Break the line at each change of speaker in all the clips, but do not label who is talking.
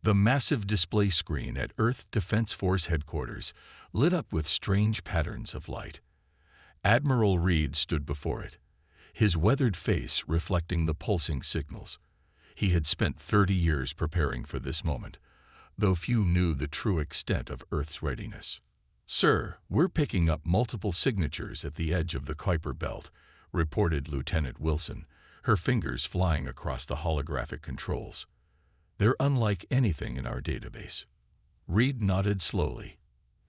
The massive display screen at Earth Defense Force headquarters lit up with strange patterns of light. Admiral Reed stood before it, his weathered face reflecting the pulsing signals. He had spent 30 years preparing for this moment, though few knew the true extent of Earth's readiness. "Sir, we're picking up multiple signatures at the edge of the Kuiper Belt," reported Lieutenant Wilson, her fingers flying across the holographic controls. "They're unlike anything in our database." Reed nodded slowly.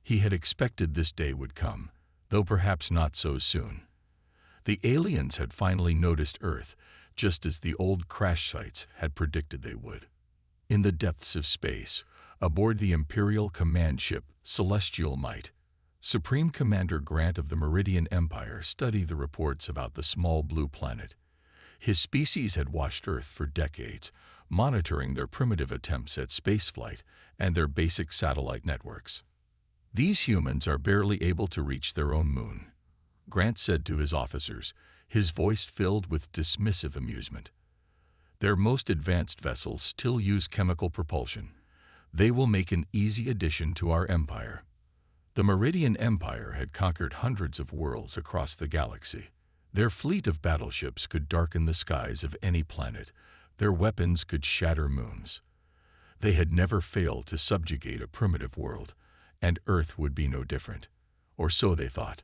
He had expected this day would come, though perhaps not so soon. The aliens had finally noticed Earth, just as the old crash sites had predicted they would. In the depths of space, aboard the Imperial command ship Celestial Might, Supreme Commander Grant of the Meridian Empire studied the reports about the small blue planet. His species had watched Earth for decades, monitoring their primitive attempts at spaceflight and their basic satellite networks. "These humans are barely able to reach their own moon," Grant said to his officers, his voice filled with dismissive amusement. "Their most advanced vessels still use chemical propulsion. They will make an easy addition to our empire." The Meridian Empire had conquered hundreds of worlds across the galaxy. Their fleet of battleships could darken the skies of any planet. Their weapons could shatter moons. They had never failed to subjugate a primitive world, and Earth would be no different. Or so they thought.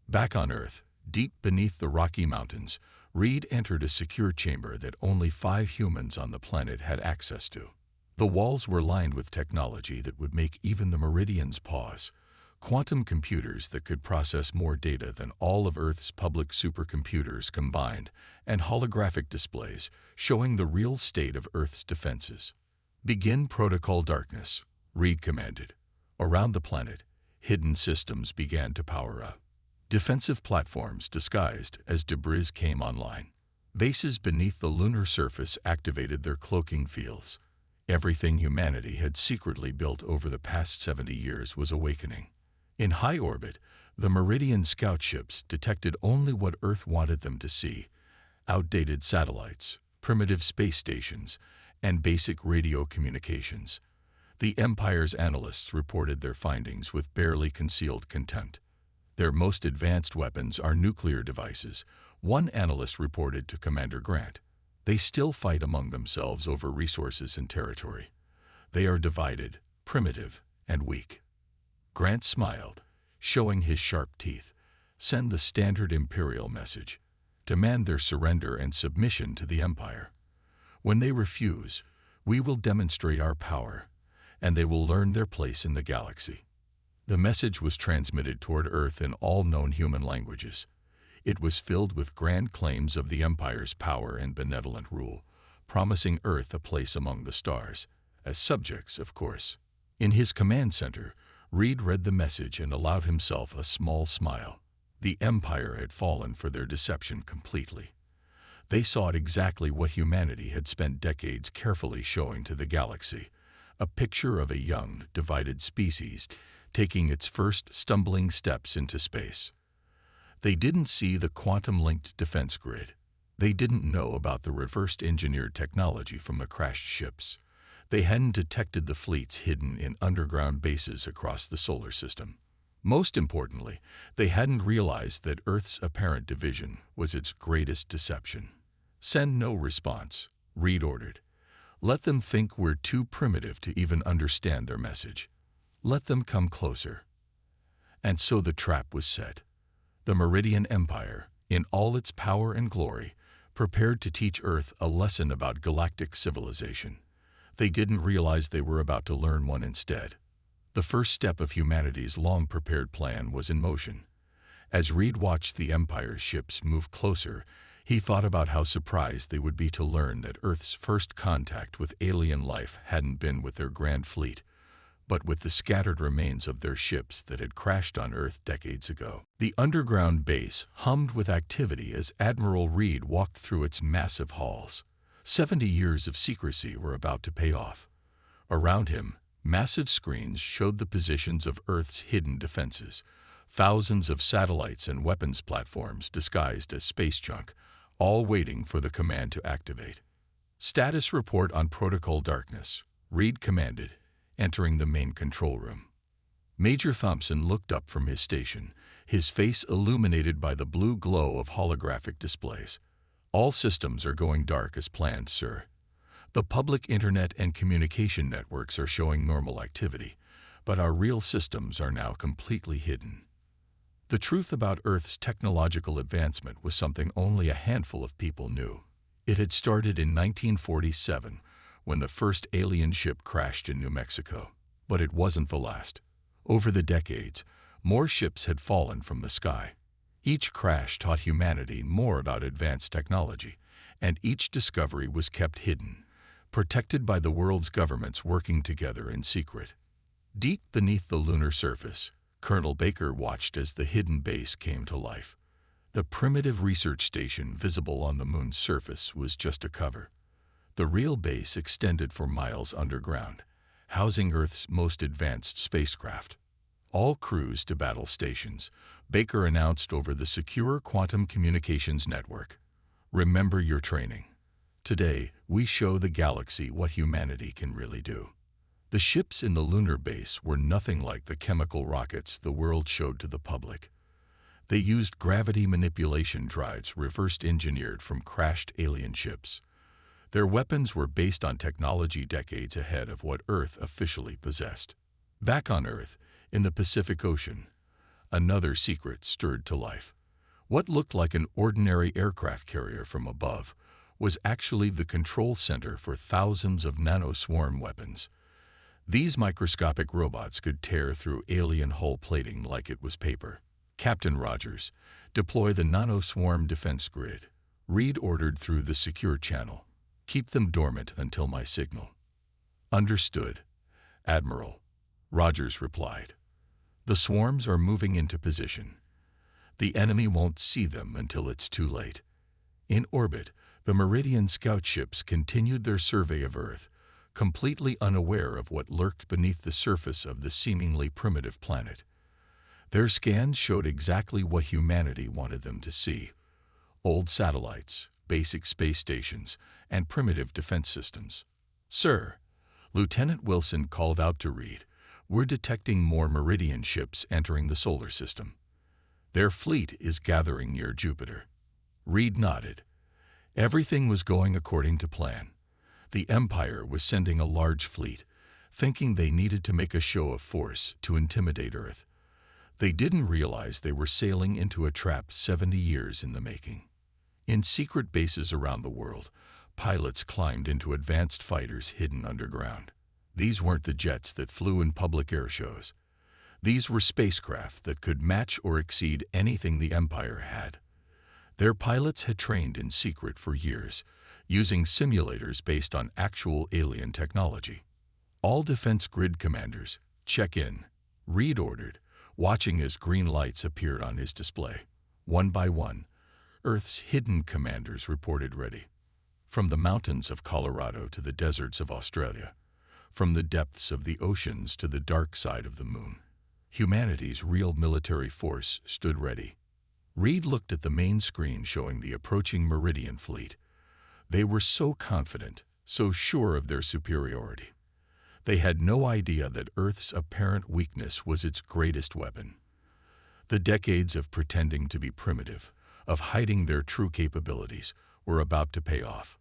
Back on Earth, deep beneath the Rocky Mountains, Reed entered a secure chamber that only 5 humans on the planet had access to. The walls were lined with technology that would make even the Meridians pause. Quantum computers that could process more data than all of Earth's public supercomputers combined, and holographic displays showing the real state of Earth's defenses. "Begin protocol darkness," Reed commanded. Around the planet, hidden systems began to power up. Defensive platforms disguised as debris came online. Bases beneath the lunar surface activated their cloaking fields. Everything humanity had secretly built over the past 70 years was awakening. In high orbit, the Meridian scout ships detected only what Earth wanted them to see: outdated satellites, primitive space stations, and basic radio communications. The Empire's analysts reported their findings with barely concealed contempt. "Their most advanced weapons are nuclear devices," one analyst reported to Commander Grant. "They still fight among themselves over resources and territory. They are divided, primitive, and weak." Grant smiled, showing his sharp teeth. "Send the standard Imperial message. Demand their surrender and submission to the Empire. When they refuse, we will demonstrate our power, and they will learn their place in the galaxy." The message was transmitted toward Earth in all known human languages. It was filled with grand claims of the Empire's power and benevolent rule, promising Earth a place among the stars, as subjects, of course. In his command center, Reed read the message and allowed himself a small smile. The Empire had fallen for their deception completely. They sought exactly what humanity had spent decades carefully showing to the galaxy: a picture of a young, divided species taking its first stumbling steps into space. They didn't see the quantum-linked defense grid. They didn't know about the reversed-engineered technology from the crashed ships. They hadn't detected the fleets hidden in underground bases across the solar system. Most importantly, they hadn't realized that Earth's apparent division was its greatest deception. "Send no response," Reed ordered. "Let them think we're too primitive to even understand their message. Let them come closer." And so the trap was set. The Meridian Empire, in all its power and glory, prepared to teach Earth a lesson about galactic civilization. They didn't realize they were about to learn one instead. The first step of humanity's long-prepared plan was in motion. As Reed watched the Empire's ships move closer, he thought about how surprised they would be to learn that Earth's first contact with alien life hadn't been with their grand fleet, but with the scattered remains of their ships that had crashed on Earth decades ago. The underground base hummed with activity as Admiral Reed walked through its massive halls. 70 years of secrecy were about to pay off. Around him, massive screens showed the positions of Earth's hidden defenses. Thousands of satellites and weapons platforms disguised as space junk, all waiting for the command to activate. "Status report on Protocol Darkness," Reed commanded, entering the main control room. Major Thompson looked up from his station, his face illuminated by the blue glow of holographic displays. All systems are going dark as planned, sir. The public internet and communication networks are showing normal activity, but our real systems are now completely hidden. The truth about Earth's technological advancement was something only a handful of people knew. It had started in 1947, when the first alien ship crashed in New Mexico. But it wasn't the last. Over the decades, more ships had fallen from the sky. Each crash taught humanity more about advanced technology, and each discovery was kept hidden, protected by the world's governments working together in secret. Deep beneath the lunar surface, Colonel Baker watched as the hidden base came to life. The primitive research station visible on the moon's surface was just a cover. The real base extended for miles underground, housing Earth's most advanced spacecraft. All crews to battle stations, Baker announced over the secure quantum communications network. Remember your training. Today, we show the galaxy what humanity can really do. The ships in the lunar base were nothing like the chemical rockets the world showed to the public. They used gravity manipulation drives reversed engineered from crashed alien ships. Their weapons were based on technology decades ahead of what Earth officially possessed. Back on Earth, in the Pacific Ocean, another secret stirred to life. What looked like an ordinary aircraft carrier from above was actually the control center for thousands of nanoswarm weapons. These microscopic robots could tear through alien hull plating like it was paper. Captain Rogers, deploy the nanoswarm defense grid. Reed ordered through the secure channel. Keep them dormant until my signal. Understood, Admiral, Rogers replied. The swarms are moving into position. The enemy won't see them until it's too late. In orbit, the Meridian scout ships continued their survey of Earth, completely unaware of what lurked beneath the surface of the seemingly primitive planet. Their scans showed exactly what humanity wanted them to see: old satellites, basic space stations, and primitive defense systems. Sir, Lieutenant Wilson called out to Reed, we're detecting more Meridian ships entering the solar system. Their fleet is gathering near Jupiter. Reed nodded. Everything was going according to plan. The Empire was sending a large fleet, thinking they needed to make a show of force to intimidate Earth. They didn't realize they were sailing into a trap 70 years in the making. In secret bases around the world, pilots climbed into advanced fighters hidden underground. These weren't the jets that flew in public air shows. These were spacecraft that could match or exceed anything the Empire had. Their pilots had trained in secret for years, using simulators based on actual alien technology. All defense grid commanders, check in, Reed ordered, watching as green lights appeared on his display. One by one, Earth's hidden commanders reported ready. From the mountains of Colorado to the deserts of Australia, from the depths of the oceans to the dark side of the moon, humanity's real military force stood ready. Reed looked at the main screen showing the approaching Meridian fleet. They were so confident, so sure of their superiority. They had no idea that Earth's apparent weakness was its greatest weapon. The decades of pretending to be primitive, of hiding their true capabilities, were about to pay off.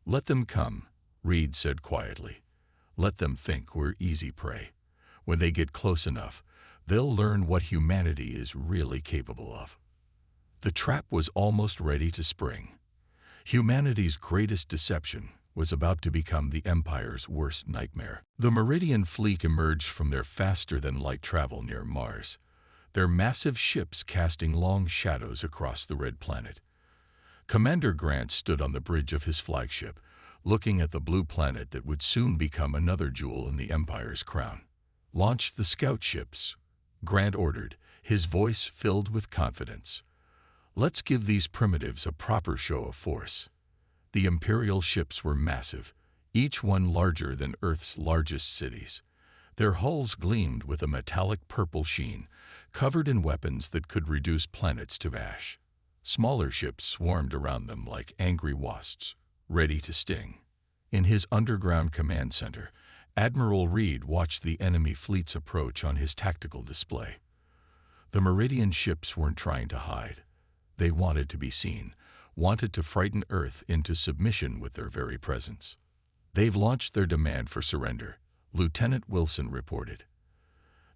Let them come, Reed said quietly. Let them think we're easy prey. When they get close enough, they'll learn what humanity is really capable of. The trap was almost ready to spring. Humanity's greatest deception was about to become the Empire's worst nightmare. The Meridian fleet emerged from their faster-than-light travel near Mars, their massive ships casting long shadows across the red planet. Commander Grant stood on the bridge of his flagship, looking at the blue planet that would soon become another jewel in the Empire's crown. Launch the scout ships, Grant ordered, his voice filled with confidence. Let's give these primitives a proper show of force. The Imperial ships were massive, each one larger than Earth's largest cities. Their hulls gleamed with a metallic purple sheen, covered in weapons that could reduce planets to ash. Smaller ships swarmed around them like angry wasps, ready to sting. In his underground command center, Admiral Reed watched the enemy fleet's approach on his tactical display. The Meridian ships weren't trying to hide. They wanted to be seen, wanted to frighten Earth into submission with their very presence. "They've launched their demand for surrender," Lieutenant Wilson reported.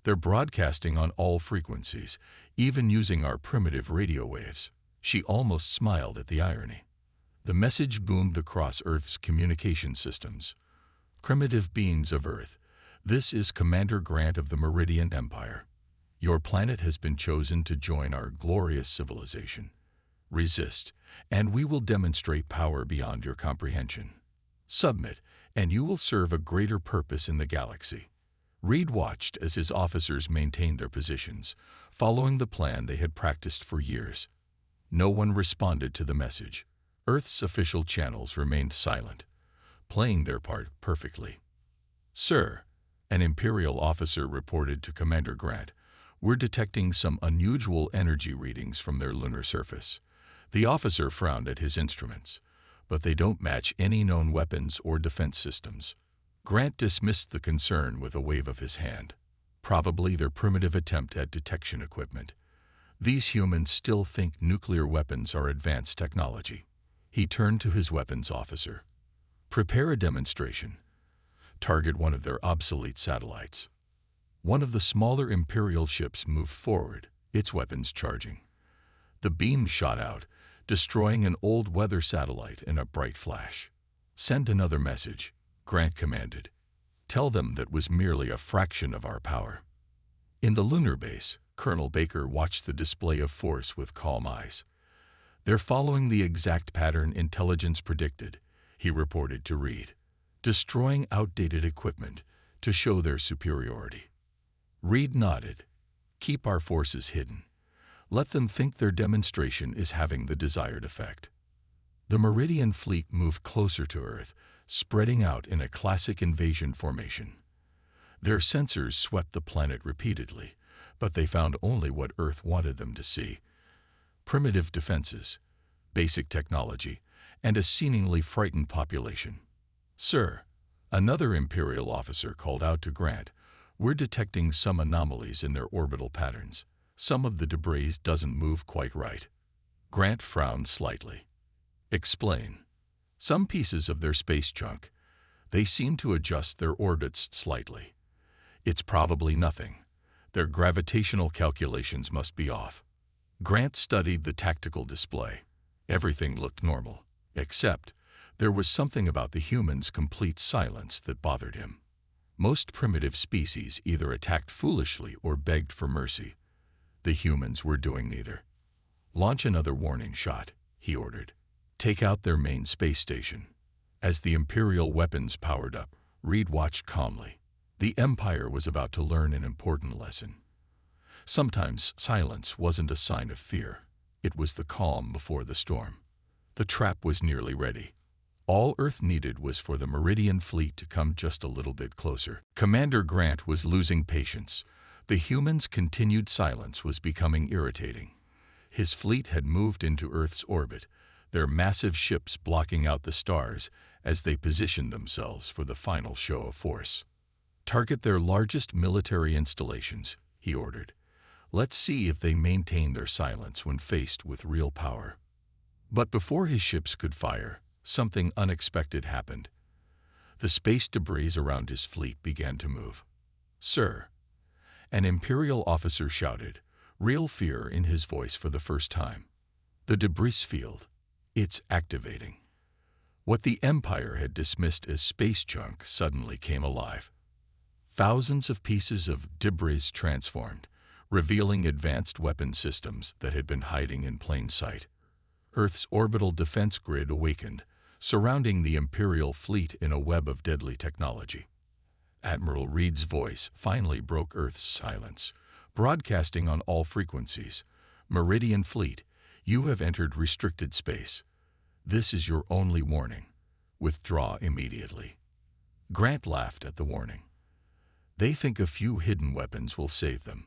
"They're broadcasting on all frequencies, even using our primitive radio waves." She almost smiled at the irony. The message boomed across Earth's communication systems. "Primitive beings of Earth, this is Commander Grant of the Meridian Empire. Your planet has been chosen to join our glorious civilization. Resist, and we will demonstrate power beyond your comprehension. Submit, and you will serve a greater purpose in the galaxy." Reed watched as his officers maintained their positions, following the plan they had practiced for years. No one responded to the message. Earth's official channels remained silent, playing their part perfectly. "Sir," an Imperial officer reported to Commander Grant, "we're detecting some unusual energy readings from their lunar surface." The officer frowned at his instruments, but they don't match any known weapons or defense systems. Grant dismissed the concern with a wave of his hand. Probably their primitive attempt at detection equipment. These humans still think nuclear weapons are advanced technology. He turned to his weapons officer. "Prepare a demonstration. Target one of their obsolete satellites." One of the smaller Imperial ships moved forward, its weapons charging. The beam shot out, destroying an old weather satellite in a bright flash. "Send another message," Grant commanded. "Tell them that was merely a fraction of our power." In the lunar base, Colonel Baker watched the display of force with calm eyes. "They're following the exact pattern intelligence predicted," he reported to Reed, "destroying outdated equipment to show their superiority." Reed nodded. "Keep our forces hidden. Let them think their demonstration is having the desired effect." The Meridian fleet moved closer to Earth, spreading out in a classic invasion formation. Their sensors swept the planet repeatedly, but they found only what Earth wanted them to see: primitive defenses, basic technology, and a seemingly frightened population. "Sir," another Imperial officer called out to Grant, "we're detecting some anomalies in their orbital patterns. Some of the debris doesn't move quite right." Grant frowned slightly. "Explain." "Some pieces of their space junk. They seem to adjust their orbits slightly. It's probably nothing. Their gravitational calculations must be off." Grant studied the tactical display. Everything looked normal, except there was something about the humans' complete silence that bothered him. Most primitive species either attacked foolishly or begged for mercy. The humans were doing neither. "Launch another warning shot," he ordered. "Take out their main space station." As the Imperial weapons powered up, Reed watched calmly. The Empire was about to learn an important lesson. Sometimes silence wasn't a sign of fear. It was the calm before the storm. The trap was nearly ready. All Earth needed was for the Meridian fleet to come just a little bit closer. Commander Grant was losing patience. The humans' continued silence was becoming irritating. His fleet had moved into Earth's orbit, their massive ships blocking out the stars as they positioned themselves for the final show of force. "Target their largest military installations," he ordered. "Let's see if they maintain their silence when faced with real power." But before his ships could fire, something unexpected happened. The space debris around his fleet began to move. "Sir," an Imperial officer shouted, real fear in his voice for the first time. "The debris field, it's activating." What the Empire had dismissed as space junk suddenly came alive. Thousands of pieces of debris transformed, revealing advanced weapon systems that had been hiding in plain sight. Earth's orbital defense grid awakened, surrounding the Imperial fleet in a web of deadly technology. Admiral Reed's voice finally broke Earth's silence, broadcasting on all frequencies. "Meridian Fleet, you have entered restricted space. This is your only warning. Withdraw immediately." Grant laughed at the warning. "They think a few hidden weapons will save them.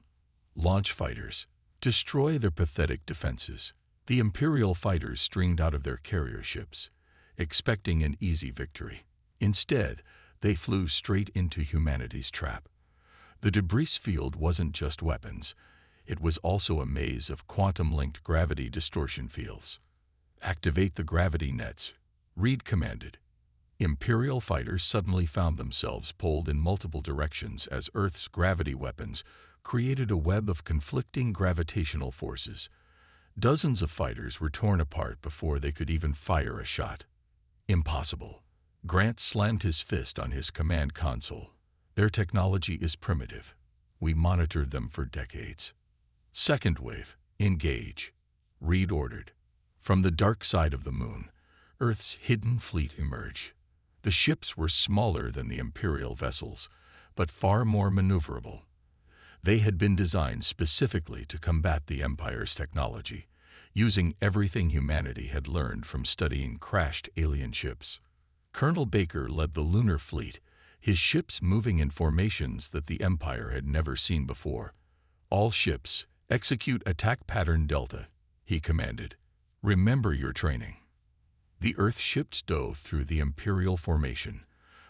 Launch fighters. Destroy their pathetic defenses." The Imperial fighters streamed out of their carrier ships, expecting an easy victory. Instead, They flew straight into humanity's trap. The debris field wasn't just weapons. It was also a maze of quantum-linked gravity distortion fields. "Activate the gravity nets," Reed commanded. Imperial fighters suddenly found themselves pulled in multiple directions as Earth's gravity weapons created a web of conflicting gravitational forces. Dozens of fighters were torn apart before they could even fire a shot. Impossible. Grant slammed his fist on his command console. "Their technology is primitive. We monitored them for decades." "Second wave, engage," Reed ordered. From the dark side of the moon, Earth's hidden fleet emerged. The ships were smaller than the Imperial vessels, but far more maneuverable. They had been designed specifically to combat the Empire's technology, using everything humanity had learned from studying crashed alien ships. Colonel Baker led the lunar fleet, his ships moving in formations that the Empire had never seen before. "All ships, execute attack pattern Delta," he commanded. "Remember your training." The Earth ships dove through the Imperial formation,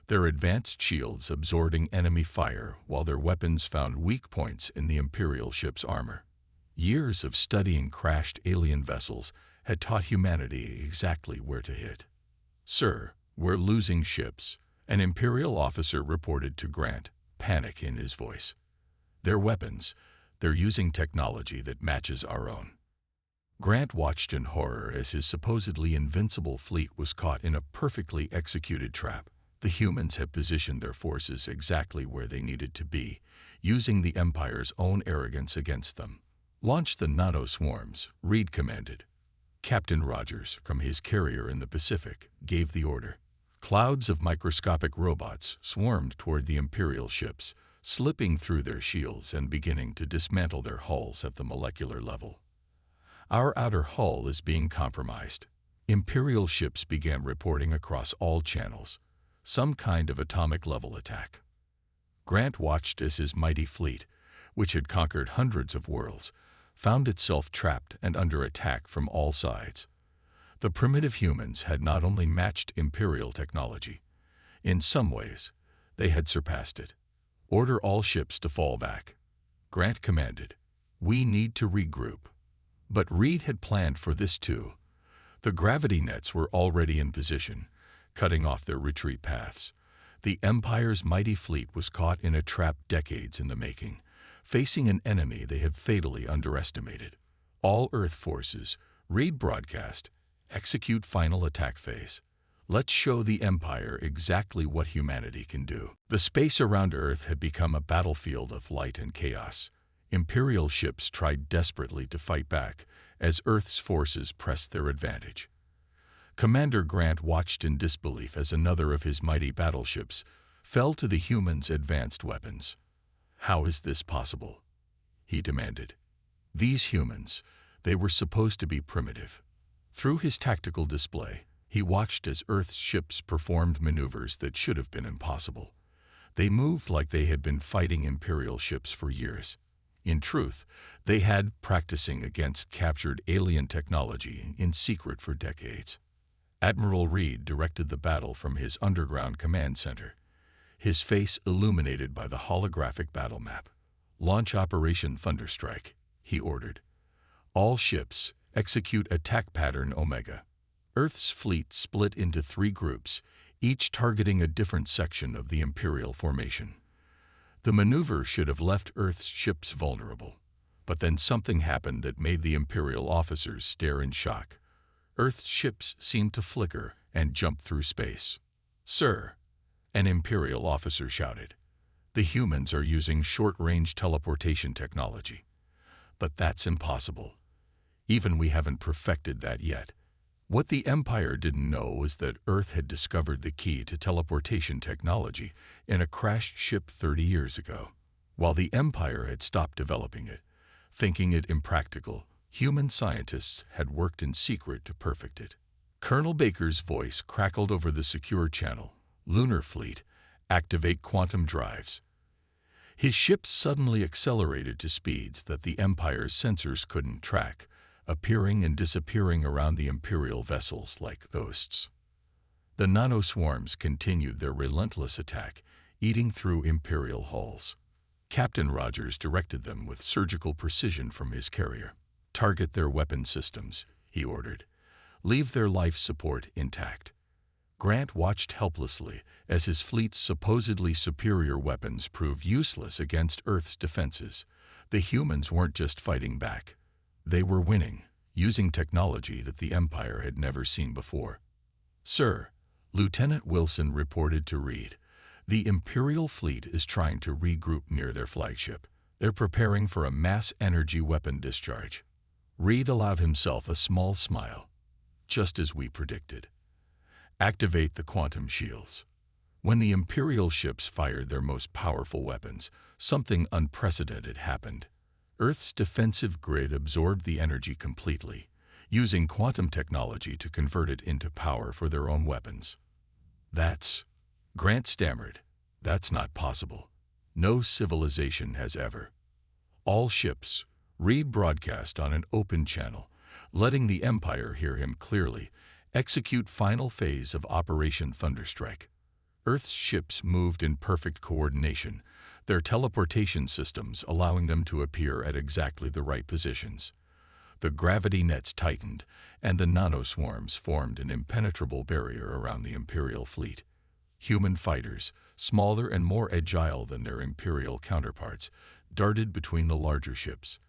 their advanced shields absorbing enemy fire while their weapons found weak points in the Imperial ship's armor. Years of studying crashed alien vessels had taught humanity exactly where to hit. "Sir, we're losing ships," an Imperial officer reported to Grant, panic in his voice. "Their weapons, they're using technology that matches our own." Grant watched in horror as his supposedly invincible fleet was caught in a perfectly executed trap. The humans had positioned their forces exactly where they needed to be, using the Empire's own arrogance against them. "Launch the nano-swarms," Reed commanded. Captain Rogers, from his carrier in the Pacific, gave the order. Clouds of microscopic robots swarmed toward the Imperial ships, slipping through their shields and beginning to dismantle their hulls at the molecular level. "Our outer hull is being compromised." Imperial ships began reporting across all channels. Some kind of atomic-level attack. Grant watched as his mighty fleet, which had conquered hundreds of worlds, found itself trapped and under attack from all sides. The primitive humans had not only matched Imperial technology. In some ways, they had surpassed it. "Order all ships to fall back," Grant commanded. "We need to regroup." But Reed had planned for this too. The gravity nets were already in position, cutting off their retreat paths. The Empire's mighty fleet was caught in a trap decades in the making, facing an enemy they had fatally underestimated. "All Earth forces," Reed broadcast, "execute final attack phase. Let's show the Empire exactly what humanity can do." The space around Earth had become a battlefield of light and chaos. Imperial ships tried desperately to fight back as Earth's forces pressed their advantage. Commander Grant watched in disbelief as another of his mighty battleships fell to the humans' advanced weapons. "How is this possible?" he demanded. These humans, they were supposed to be primitive. Through his tactical display, he watched as Earth's ships performed maneuvers that should have been impossible. They moved like they had been fighting Imperial ships for years. In truth, they had practicing against captured alien technology in secret for decades. Admiral Reed directed the battle from his underground command center, his face illuminated by the holographic battle map. "Launch Operation Thunderstrike," he ordered. "All ships, execute attack pattern Omega." Earth's fleet split into 3 groups, each targeting a different section of the Imperial formation. The maneuver should have left Earth's ships vulnerable, but then something happened that made the Imperial officers stare in shock. Earth's ships seemed to flicker and jump through space. "Sir," an Imperial officer shouted, "the humans are using short-range teleportation technology." "But that's impossible. Even we haven't perfected that yet." What the Empire didn't know was that Earth had discovered the key to teleportation technology in a crashed ship 30 years ago. While the Empire had stopped developing it, thinking it impractical, human scientists had worked in secret to perfect it. Colonel Baker's voice crackled over the secure channel. "Lunar Fleet, activate quantum drives." His ships suddenly accelerated to speeds that the Empire's sensors couldn't track, appearing and disappearing around the Imperial vessels like ghosts. The nanoswarms continued their relentless attack, eating through Imperial hulls. Captain Rogers directed them with surgical precision from his carrier. "Target their weapon systems," he ordered. "Leave their life support intact." Grant watched helplessly as his fleet's supposedly superior weapons proved useless against Earth's defenses. The humans weren't just fighting back. They were winning, using technology that the Empire had never seen before. "Sir," Lieutenant Wilson reported to Reed, "the Imperial fleet is trying to regroup near their flagship. They're preparing for a mass energy weapon discharge." Reed allowed himself a small smile. "Just as we predicted. Activate the quantum shields." When the Imperial ships fired their most powerful weapons, something unprecedented happened. Earth's defensive grid absorbed the energy completely, using quantum technology to convert it into power for their own weapons. Grant stammered. "That's not possible. No civilization has ever." "All ships," Reed broadcast on an open channel, letting the Empire hear him clearly, "execute final phase of Operation Thunderstrike." Earth's ships moved in perfect coordination, their teleportation systems allowing them to appear at exactly the right positions. The gravity nets tightened, and the nanoswarms formed an impenetrable barrier around the Imperial fleet. Human fighters, smaller and more agile than their Imperial counterparts, darted between the larger ships.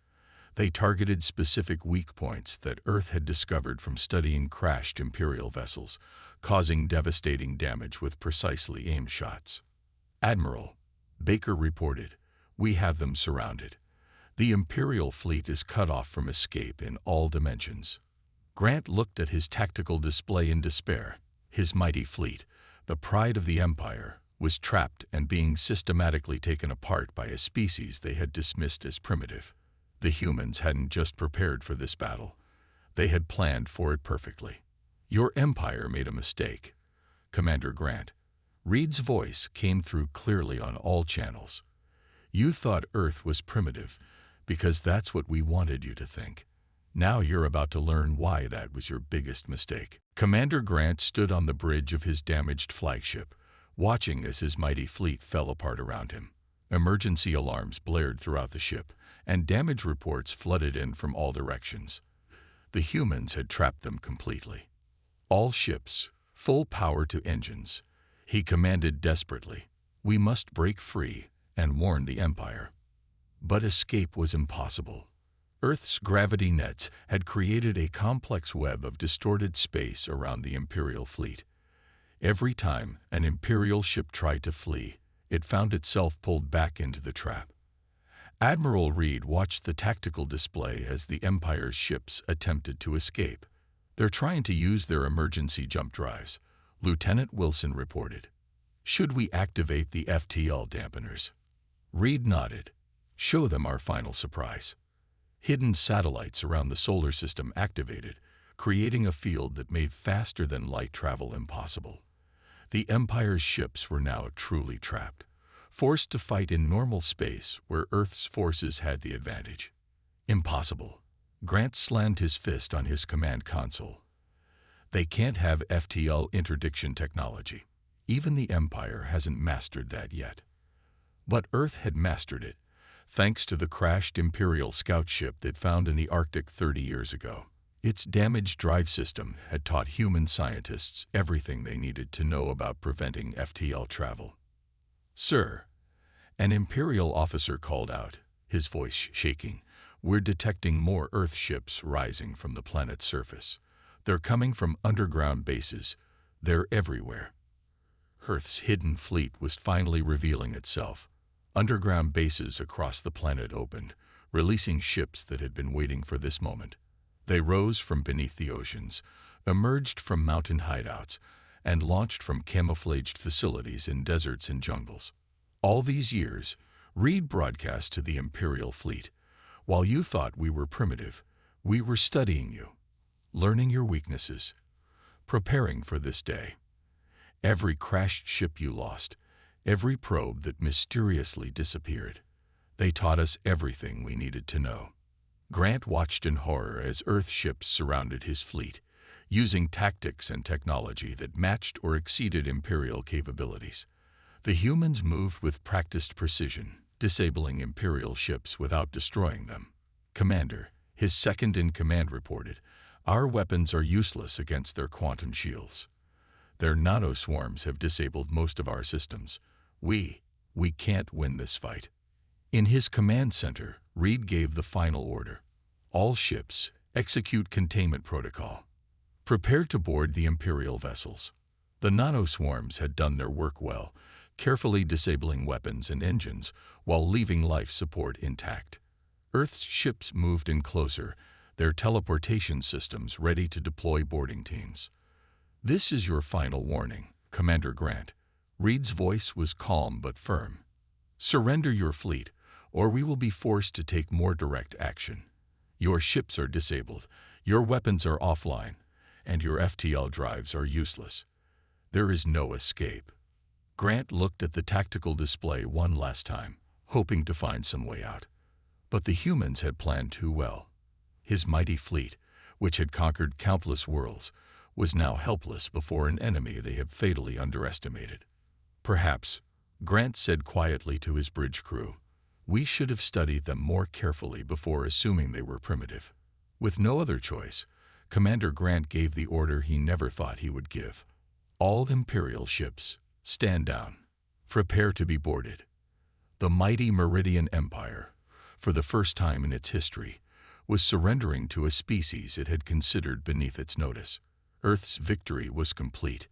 They targeted specific weak points that Earth had discovered from studying crashed Imperial vessels, causing devastating damage with precisely aimed shots. "Admiral," Baker reported, "we have them surrounded. The Imperial fleet is cut off from escape in all dimensions." Grant looked at his tactical display in despair. His mighty fleet, the pride of the Empire, was trapped and being systematically taken apart by a species they had dismissed as primitive. The humans hadn't just prepared for this battle. They had planned for it perfectly. "Your Empire made a mistake, Commander Grant." Reed's voice came through clearly on all channels. "You thought Earth was primitive, because that's what we wanted you to think. Now you're about to learn why that was your biggest mistake." Commander Grant stood on the bridge of his damaged flagship, watching as his mighty fleet fell apart around him. Emergency alarms blared throughout the ship, and damage reports flooded in from all directions. The humans had trapped them completely. "All ships, full power to engines," he commanded desperately. "We must break free and warn the Empire." But escape was impossible. Earth's gravity nets had created a complex web of distorted space around the Imperial fleet. Every time an Imperial ship tried to flee, it found itself pulled back into the trap. Admiral Reed watched the tactical display as the Empire's ships attempted to escape. "They're trying to use their emergency jump drives," Lieutenant Wilson reported. "Should we activate the FTL dampeners?" Reed nodded. "Show them our final surprise." Hidden satellites around the solar system activated, creating a field that made faster-than-light travel impossible. The Empire's ships were now truly trapped, forced to fight in normal space where Earth's forces had the advantage. "Impossible." Grant slammed his fist on his command console. "They can't have FTL interdiction technology. Even the Empire hasn't mastered that yet." But Earth had mastered it, thanks to the crashed Imperial scout ship that found in the Arctic 30 years ago. Its damaged drive system had taught human scientists everything they needed to know about preventing FTL travel. "Sir," an Imperial officer called out, his voice shaking, "we're detecting more Earth ships rising from the planet's surface. They're coming from underground bases. They're everywhere." Earth's hidden fleet was finally revealing itself. Underground bases across the planet opened, releasing ships that had been waiting for this moment. They rose from beneath the oceans, emerged from mountain hideouts, and launched from camouflaged facilities in deserts and jungles. All these years, Reed broadcast to the Imperial fleet, "While you thought we were primitive, we were studying you, learning your weaknesses, preparing for this day. Every crashed ship you lost, every probe that mysteriously disappeared, they taught us everything we needed to know." Grant watched in horror as Earth ships surrounded his fleet, using tactics and technology that matched or exceeded Imperial capabilities. The humans moved with practiced precision, disabling Imperial ships without destroying them. "Commander," his second-in-command reported, "our weapons are useless against their quantum shields. Their nanoswarms have disabled most of our systems. We can't win this fight." In his command center, Reed gave the final order. "All ships, execute containment protocol. Prepare to board the Imperial vessels." The nanoswarms had done their work well, carefully disabling weapons and engines while leaving life support intact. Earth's ships moved in closer, their teleportation systems ready to deploy boarding teams. "This is your final warning, Commander Grant." Reed's voice was calm but firm. "Surrender your fleet, or we will be forced to take more direct action. Your ships are disabled, your weapons are offline, and your FTL drives are useless. There is no escape." Grant looked at the tactical display one last time, hoping to find some way out. But the humans had planned too well. His mighty fleet, which had conquered countless worlds, was now helpless before an enemy they had fatally underestimated. "Perhaps," Grant said quietly to his bridge crew, "we should have studied them more carefully before assuming they were primitive." With no other choice, Commander Grant gave the order he never thought he would give. "All Imperial ships, stand down. Prepare to be boarded." The mighty Meridian Empire, for the first time in its history, was surrendering to a species it had considered beneath its notice. Earth's victory was complete,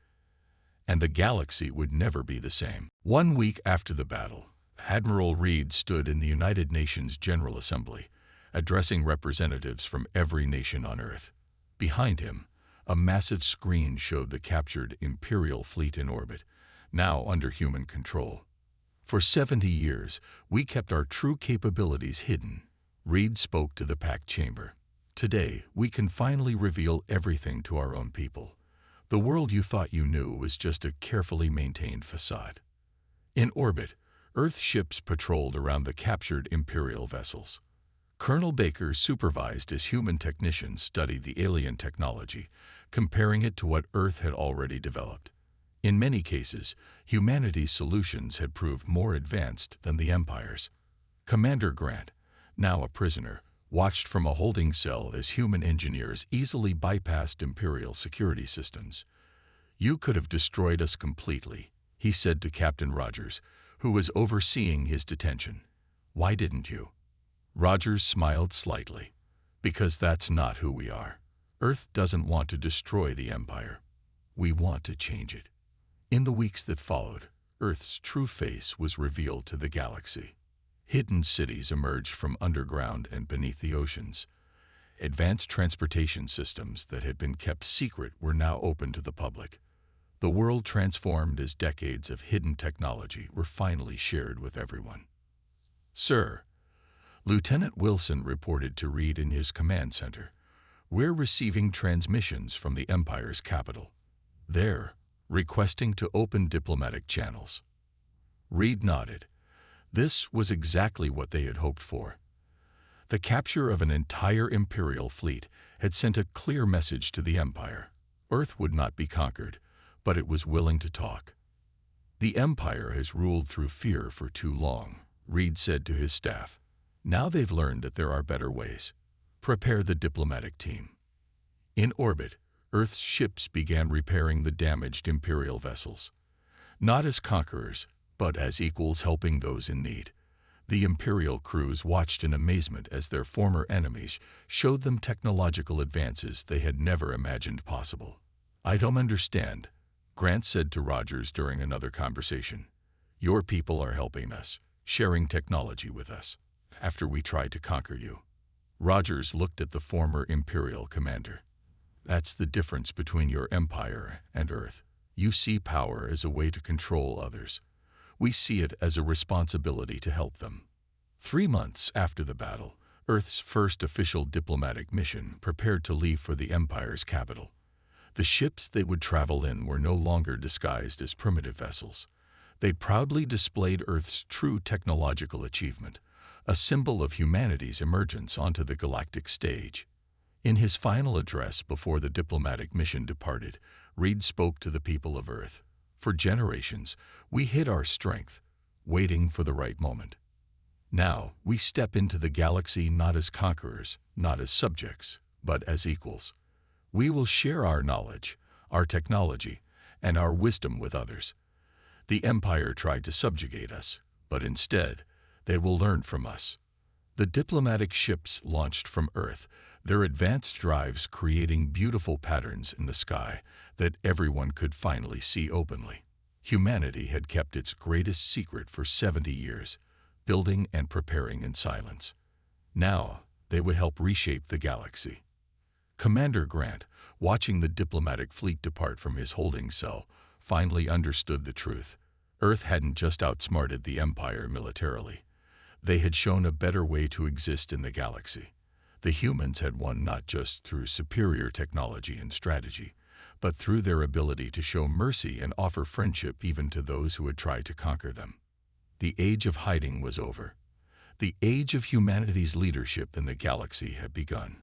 and the galaxy would never be the same. 1 week after the battle, Admiral Reed stood in the United Nations General Assembly, addressing representatives from every nation on Earth. Behind him, a massive screen showed the captured Imperial fleet in orbit, now under human control. "For 70 years, we kept our true capabilities hidden," Reed spoke to the packed chamber. "Today, we can finally reveal everything to our own people. The world you thought you knew was just a carefully maintained facade." In orbit, Earth ships patrolled around the captured Imperial vessels. Colonel Baker supervised as human technicians studied the alien technology, comparing it to what Earth had already developed. In many cases, humanity's solutions had proved more advanced than the Empire's. Commander Grant, now a prisoner, watched from a holding cell as human engineers easily bypassed Imperial security systems. "You could have destroyed us completely," he said to Captain Rogers, who was overseeing his detention. "Why didn't you?" Rogers smiled slightly. "Because that's not who we are. Earth doesn't want to destroy the Empire. We want to change it." In the weeks that followed, Earth's true face was revealed to the galaxy. Hidden cities emerged from underground and beneath the oceans. Advanced transportation systems that had been kept secret were now open to the public. The world transformed as decades of hidden technology were finally shared with everyone. "Sir," Lieutenant Wilson reported to Reed in his command center, "we're receiving transmissions from the Empire's capital. They're requesting to open diplomatic channels." Reed nodded. This was exactly what they had hoped for. The capture of an entire Imperial fleet had sent a clear message to the Empire. Earth would not be conquered, but it was willing to talk. "The Empire has ruled through fear for too long," Reed said to his staff. "Now they've learned that there are better ways. Prepare the diplomatic team." In orbit, Earth's ships began repairing the damaged Imperial vessels. Not as conquerors, but as equals helping those in need. The Imperial crews watched in amazement as their former enemies showed them technological advances they had never imagined possible. "I don't understand," Grant said to Rogers during another conversation. "Your people are helping us, sharing technology with us, after we tried to conquer you." Rogers looked at the former Imperial commander. "That's the difference between your Empire and Earth. You see power as a way to control others. We see it as a responsibility to help them." 3 months after the battle, Earth's first official diplomatic mission prepared to leave for the Empire's capital. The ships they would travel in were no longer disguised as primitive vessels. They proudly displayed Earth's true technological achievement, a symbol of humanity's emergence onto the galactic stage. In his final address before the diplomatic mission departed, Reed spoke to the people of Earth. For generations, we hid our strength, waiting for the right moment. Now, we step into the galaxy not as conquerors, not as subjects, but as equals. We will share our knowledge, our technology, and our wisdom with others. The Empire tried to subjugate us, but instead, they will learn from us. The diplomatic ships launched from Earth, their advanced drives creating beautiful patterns in the sky that everyone could finally see openly. Humanity had kept its greatest secret for 70 years, building and preparing in silence. Now, they would help reshape the galaxy. Commander Grant, watching the diplomatic fleet depart from his holding cell, finally understood the truth. Earth hadn't just outsmarted the Empire militarily. They had shown a better way to exist in the galaxy. The humans had won not just through superior technology and strategy, but through their ability to show mercy and offer friendship even to those who had tried to conquer them. The age of hiding was over. The age of humanity's leadership in the galaxy had begun.